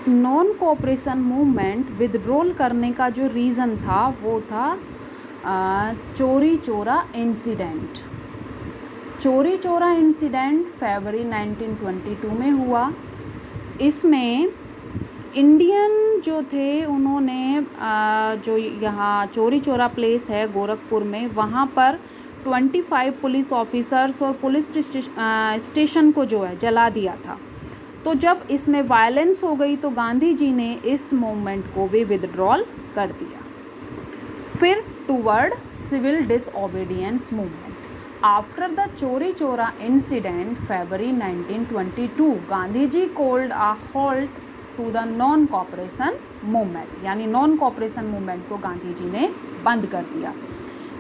Non cooperation movement withdrawal करने का जो रीज़न था वो था चोरी चोरा इंसिडेंट। चोरी चोरा इंसिडेंट फरवरी 1922 में हुआ। इसमें इंडियन जो थे उन्होंने जो यहाँ चोरी चोरा प्लेस है गोरखपुर में, वहाँ पर 25 पुलिस ऑफिसर्स और पुलिस स्टेशन को जो है जला दिया था। तो जब इसमें वायलेंस हो गई तो गांधी जी ने इस मूवमेंट को भी विदड्रॉल कर दिया। फिर toward civil disobedience movement. After the Chauri Chaura incident February 1922 Gandhi ji called a halt to the non cooperation movement, यानी नॉन कोऑपरेशन मूवमेंट को गांधी जी ने बंद कर दिया।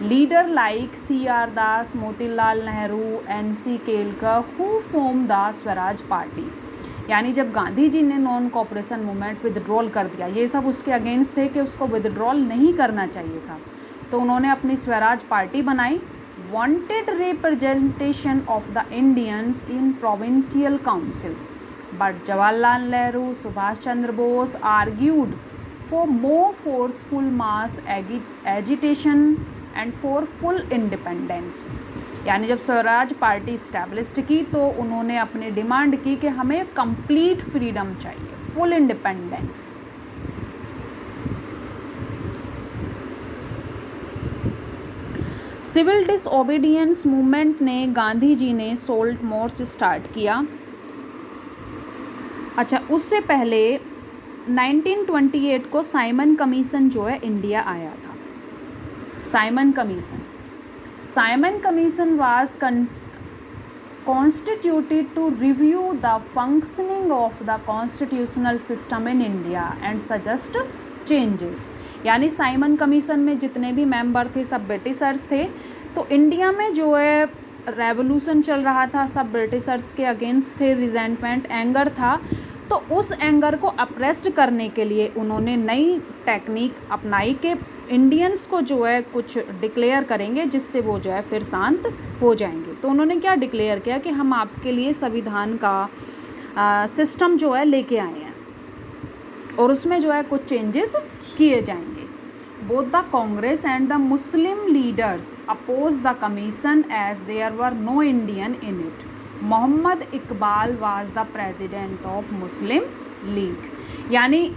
Leader like C.R. Das, Motilal Nehru, N.C. Kelkar who form the Swaraj party, यानी जब गांधी जी ने नॉन कोऑपरेशन मूवमेंट विदड्रॉल कर दिया, ये सब उसके अगेंस्ट थे कि उसको विदड्रॉल नहीं करना चाहिए था, तो उन्होंने अपनी स्वराज पार्टी बनाई। Wanted representation of the Indians in provincial council, but Jawaharlal Nehru, Subhash Chandra Bose argued for more forceful mass agitation and for full independence. यानी जब स्वराज पार्टी इस्टेब्लिश्ड की तो उन्होंने अपनी डिमांड की कि हमें कंप्लीट फ्रीडम चाहिए, full independence. Civil disobedience movement ने गांधी जी ने सोल्ट मार्च स्टार्ट किया। अच्छा, उससे पहले 1928 को साइमन कमीशन जो है इंडिया आया था। Simon commission was constituted to review the functioning of the constitutional system in India and suggest changes। यानी साइमन कमीशन में जितने भी मेंबर थे सब ब्रिटिशर्स थे। तो इंडिया में जो है रेवोल्यूशन चल रहा था, सब ब्रिटिशर्स के अगेंस्ट थे, रिजेंटमेंट, एंगर था। तो उस एंगर को अप्रेस्ड करने के लिए उन्होंने नई टेक्निक अपनाई कि इंडियंस को जो है कुछ डिक्लेयर करेंगे जिससे वो जो है फिर शांत हो जाएंगे। तो उन्होंने क्या डिक्लेयर किया कि हम आपके लिए संविधान का सिस्टम जो है लेके आए हैं और उसमें जो है कुछ चेंजेस किए जाएंगे। Both the Congress and the Muslim leaders oppose the commission as there were no Indian in it. Mohammad Iqbal was the president of Muslim League, यानी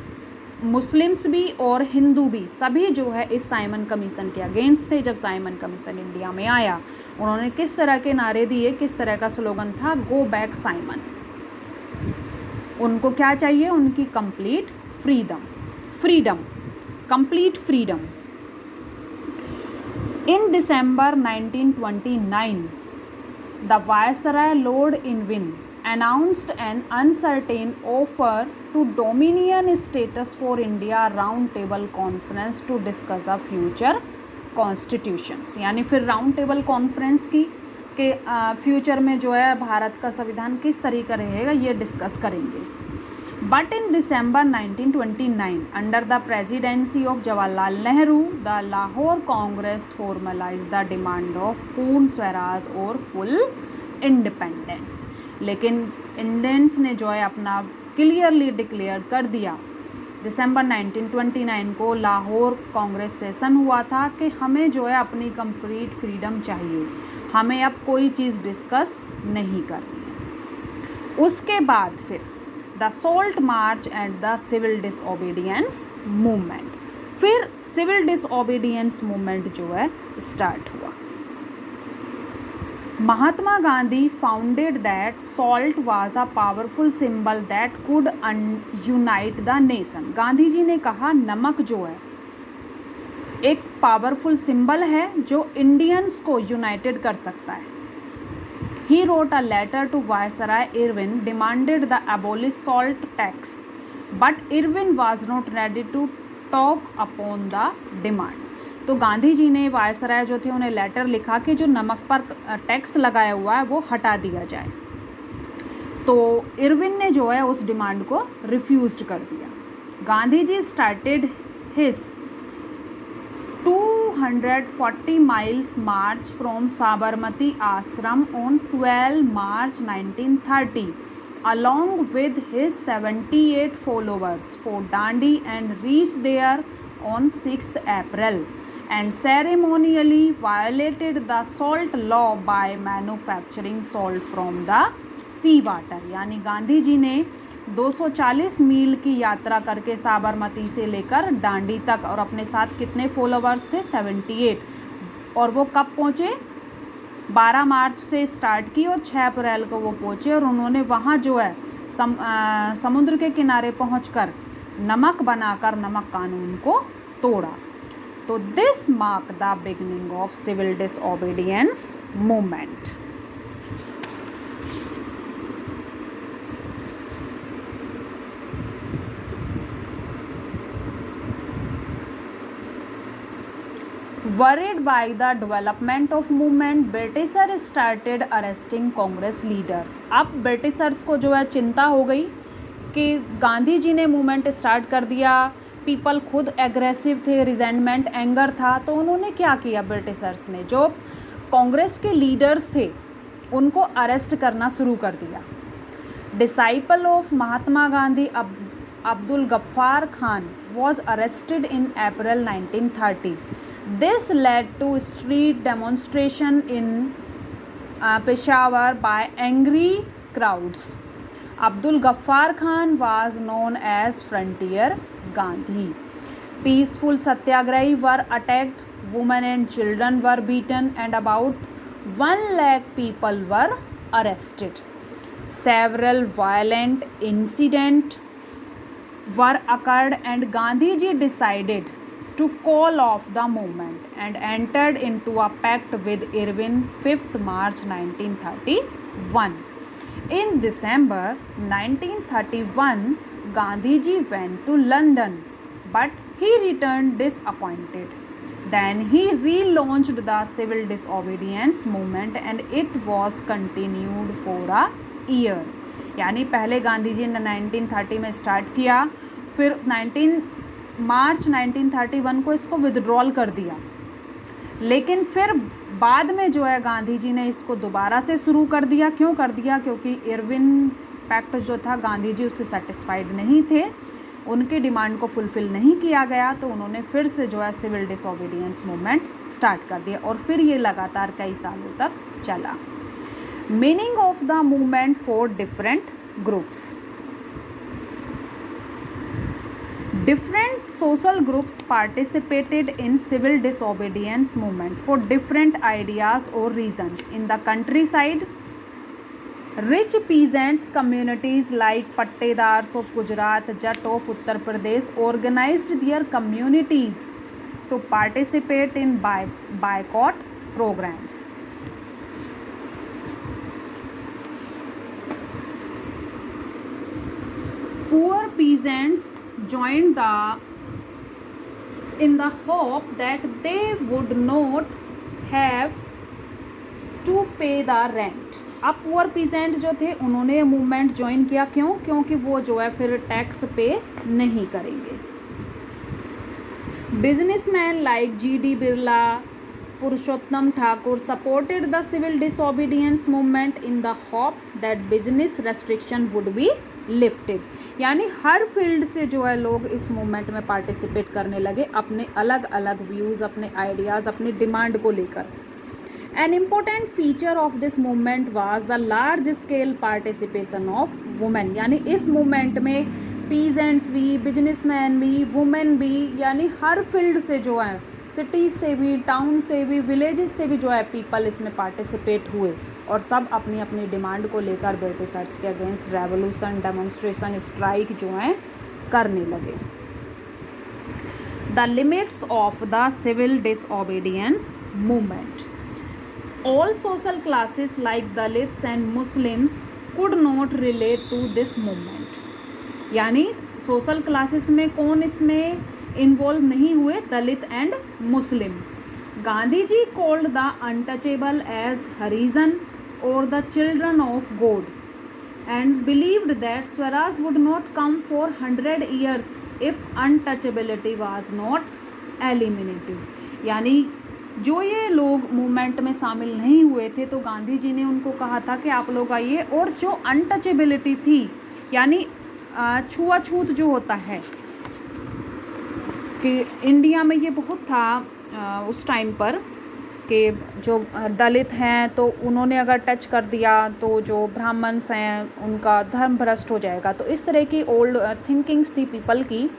मुस्लिम्स भी और हिंदू भी सभी जो है इस साइमन कमीशन के अगेंस्ट थे। जब साइमन कमीशन इंडिया में आया, उन्होंने किस तरह के नारे दिए, किस तरह का स्लोगन था, गो बैक साइमन। उनको क्या चाहिए, उनकी complete freedom, complete freedom. In December 1929 the Viceroy Lord Irwin announced an uncertain offer to Dominion status for India round table conference to discuss a future constitutions। यानी फिर round table conference की कि future में जो है भारत का संविधान किस तरीका रहेगा ये डिस्कस करेंगे। But in December 1929 under the presidency of Jawaharlal Nehru the Lahore Congress formalise the demand of Purna Swaraj और फुल इंडिपेंडेंस। लेकिन इंडियंस ने जो है अपना क्लियरली डिक्लेयर कर दिया। दिसंबर 1929 को लाहौर कांग्रेस सेशन हुआ था कि हमें जो है अपनी कंप्लीट फ्रीडम चाहिए, हमें अब कोई चीज़ डिस्कस नहीं करनी है। उसके बाद फिर the salt march and the civil disobedience movement, फिर सिविल डिसओबीडियंस मूवमेंट जो है स्टार्ट हुआ। Mahatma Gandhi founded that salt was a powerful symbol that could unite the nation. Gandhi ji ने कहा नमक जो है एक पावरफुल सिंबल है जो इंडियंस को यूनाइटेड कर सकता है। He wrote a letter to Viceroy Irwin demanded the abolish salt tax, but Irwin was not ready to talk upon the demand। तो गांधी जी ने वायसराय जो थे उन्हें लेटर लिखा कि जो नमक पर टैक्स लगाया हुआ है वो हटा दिया जाए। तो इरविन ने जो है उस डिमांड को रिफ्यूज़ कर दिया। Gandhi ji started his 240 miles march from Sabarmati Ashram on 12 March 1930 along with his 78 followers for Dandi and reached there on 6th April and ceremonially violated the salt law by manufacturing salt from the sea water. यानी गांधी जी ने 240 मील की यात्रा करके साबरमती से लेकर डांडी तक, और अपने साथ कितने फॉलोवर्स थे? 78. और वो कब पहुँचे? 12 मार्च से स्टार्ट की और 6 अप्रैल को वो पहुँचे, और उन्होंने वहाँ जो है समुद्र के किनारे पहुँचकर नमक बनाकर नमक कानून को तोड़ा. तो this mark the beginning of civil disobedience movement. Worried by the development of movement, Britishers started arresting Congress leaders. अब ब्रिटिशर्स को जो है चिंता हो गई कि गांधी जी ने मूवमेंट स्टार्ट कर दिया, पीपल खुद एग्रेसिव थे, रिजेंटमेंट, एंगर था, तो उन्होंने क्या किया? ब्रिटिशर्स ने जो कांग्रेस के लीडर्स थे उनको अरेस्ट करना शुरू कर दिया. Disciple of Mahatma Gandhi Abdul Gaffar Khan was arrested in April 1930. This led to street demonstration in Peshawar by angry crowds. Abdul Ghaffar Khan was known as Frontier Gandhi. Peaceful satyagrahi were attacked, women and children were beaten, and about 1 lakh people were arrested. Several violent incidents were occurred, and Gandhi ji decided to call off the movement and entered into a pact with Irwin 5th March 1931. In December 1931, Gandhi ji went to London, but he returned disappointed. Then he relaunched the civil disobedience movement and it was continued for a year. यानी पहले गांधी जी ने 1930 में start किया, फिर मार्च 1931 को इसको withdrawal कर दिया, लेकिन फिर बाद में जो है गांधी जी ने इसको दोबारा से शुरू कर दिया. क्यों कर दिया? क्योंकि इरविन पैक्ट जो था गांधी जी उससे सेटिस्फाइड नहीं थे, उनकी डिमांड को फुलफ़िल नहीं किया गया, तो उन्होंने फिर से जो है सिविल डिसओबीडियंस मूवमेंट स्टार्ट कर दिया और फिर ये लगातार कई सालों तक चला. Meaning of the movement for different groups. Different social groups participated in civil disobedience movement for different ideas or reasons. In the countryside, rich peasants communities like Pattedars of Gujarat, Jat of Uttar Pradesh organized their communities to participate in boycott programs. Poor peasants joined in the hope that they would not have to pay the rent. अब poor peasant जो थे उन्होंने movement join किया. क्यों? क्योंकि वो जो है फिर टैक्स पे नहीं करेंगे. Businessman like G.D. Birla, Purushottam Thakur supported the civil disobedience movement in the hope that business restriction would be lifted. यानी हर फील्ड से जो है लोग इस मूवमेंट में पार्टिसिपेट करने लगे, अपने अलग अलग व्यूज़, अपने आइडियाज़, अपनी डिमांड को लेकर. An important feature of this movement was the large scale participation of women. यानी इस मूवमेंट में पीजेंट्स भी, बिजनेसमैन भी, वुमेन भी, यानी हर फील्ड से जो है, सिटीज़ से भी, टाउन से भी, विलेजेस से भी जो है पीपल इसमें पार्टिसिपेट हुए और सब अपनी अपनी डिमांड को लेकर ब्रिटिशर्स के अगेंस्ट रेवोल्यूशन, डेमोन्स्ट्रेशन, स्ट्राइक जो हैं करने लगे. The limits of the civil disobedience movement. All social classes like Dalits and Muslims could not relate to this movement. यानी सोशल क्लासेस में कौन इसमें इन्वॉल्व नहीं हुए? Dalit and Muslim. Gandhi ji called the untouchable as Harijan or the children of God and believed that Swaraj would not come for 100 years if untouchability was not eliminated. यानी जो ये लोग मूवमेंट में शामिल नहीं हुए थे तो गांधी जी ने उनको कहा था कि आप लोग आइए। और जो अनटचेबिलिटी थी, यानी छुआछूत जो होता है कि इंडिया में ये बहुत था उस टाइम पर कि जो दलित हैं तो उन्होंने अगर टच कर दिया तो जो ब्राह्मण्स हैं उनका धर्म भ्रष्ट हो जाएगा। तो इस तरह की ओल्ड थिंकिंग्स थी पीपल की।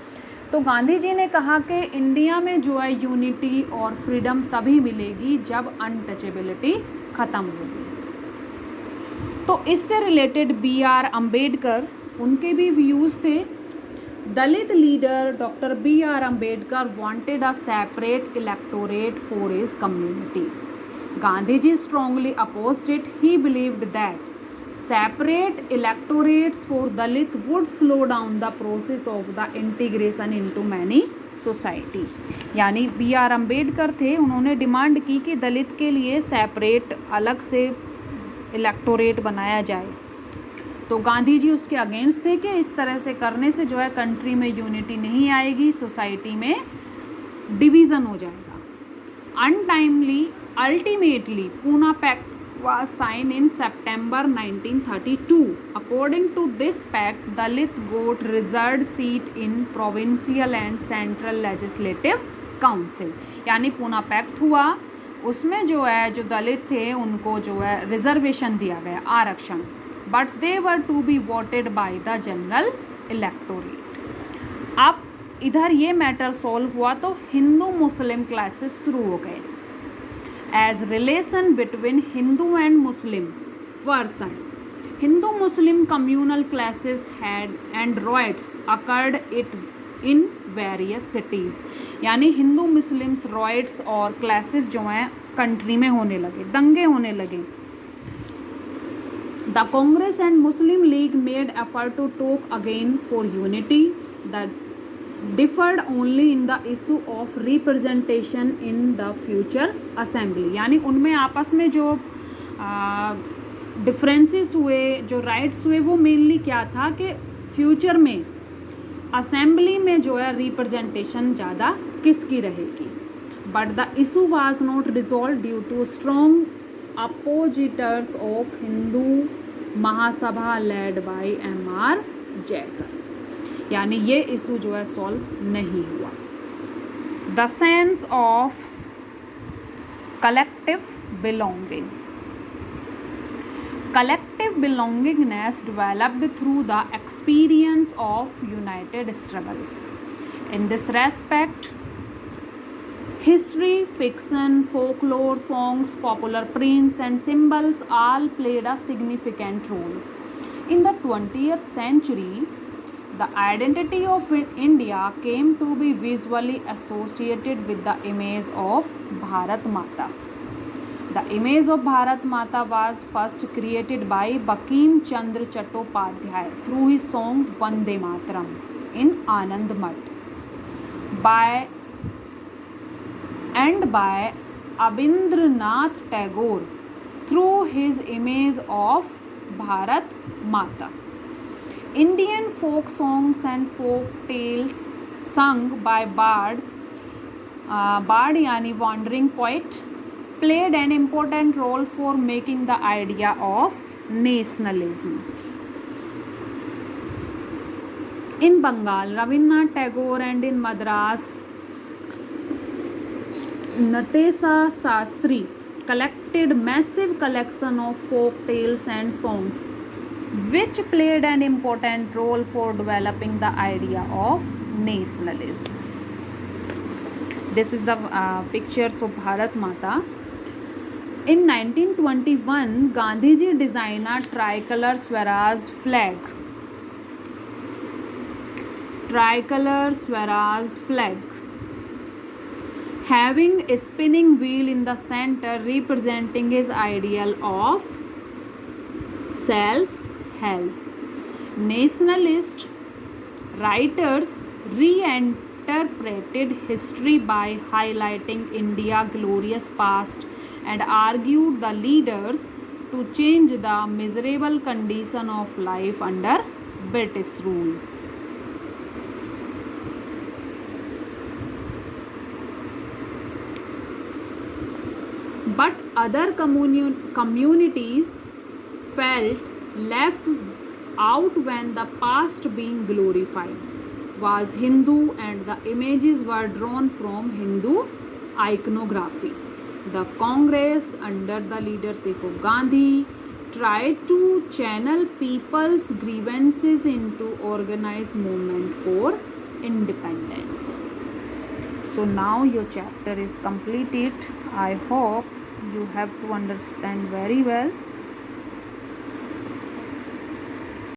तो गांधी जी ने कहा कि इंडिया में जो है यूनिटी और फ्रीडम तभी मिलेगी जब अनटचेबिलिटी ख़त्म होगी। तो इससे रिलेटेड B.R. अम्बेडकर, उनके भी व्यूज़ थे। Dalit leader doctor B.R. Ambedkar wanted a separate electorate for his community. Gandhi ji strongly opposed it. He believed that separate electorates for Dalit would slow down the process of the integration into many society। यानी B.R. Ambedkar थे, उन्होंने demand की कि दलित के लिए separate अलग से electorate बनाया जाए। तो गांधी जी उसके अगेंस्ट थे कि इस तरह से करने से जो है कंट्री में यूनिटी नहीं आएगी, सोसाइटी में डिवीज़न हो जाएगा। Untimely ultimately Poona pact was signed in September 1932. According to this pact, Dalit got reserved seat in provincial and central legislative council। यानी पूना पैक्ट हुआ, उसमें जो है जो दलित थे उनको जो है रिजर्वेशन दिया गया, आरक्षण, but they were to be voted by the general electorate. अब इधर ये मैटर सॉल्व हुआ तो हिंदू मुस्लिम क्लासेस शुरू हो गए। As relation between Hindu and Muslim worsened, Hindu-Muslim communal clashes had and riots occurred in various cities। यानी हिंदू मुस्लिम riots और clashes जो हैं कंट्री में होने लगे, दंगे होने लगे। The Congress and Muslim League made effort to talk again for unity। The differed only in the issue of representation in the future assembly। यानी उनमें आपस में जो डिफरेंसेस हुए, जो राइट्स हुए, वो मेनली क्या था कि फ्यूचर में असेंबली में जो है रिप्रेजेंटेशन ज़्यादा किसकी रहेगी। But the issue was not resolve due to strong oppositors of Hindu Mahasabha led by M.R. Jayakar. यानी ये इशू जो है सॉल्व नहीं हुआ। The sense of collective belonging. Collective belongingness developed through the experience of united struggles. In this respect history, fiction, folklore, songs, popular prints and symbols all played a significant role. In the 20th century, the identity of India came to be visually associated with the image of Bharat Mata. The image of Bharat Mata was first created by Bankim Chandra Chattopadhyay through his song Vande Mataram in Anand Math, by Abindranath Tagore through his image of Bharat Mata. Indian folk songs and folk tales sung by bard यानी wandering poet played an important role for making the idea of nationalism. In Bengal, Rabindranath Tagore, and in Madras, Natesa Sastry collected massive collection of folk tales and songs which played an important role for developing the idea of nationalism. This is the pictures of Bharat Mata. In 1921, Gandhiji designed a tricolor Swaraj flag. Tricolor Swaraj flag, having a spinning wheel in the center representing his ideal of self-help. Nationalist writers reinterpreted history by highlighting India's glorious past and argued the leaders to change the miserable condition of life under British rule. but other communities felt left out when the past being glorified was Hindu and the images were drawn from Hindu iconography. The Congress, under the leadership of Gandhi, tried to channel people's grievances into organized movement for independence. So now your chapter is completed. I hope you have to understand very well.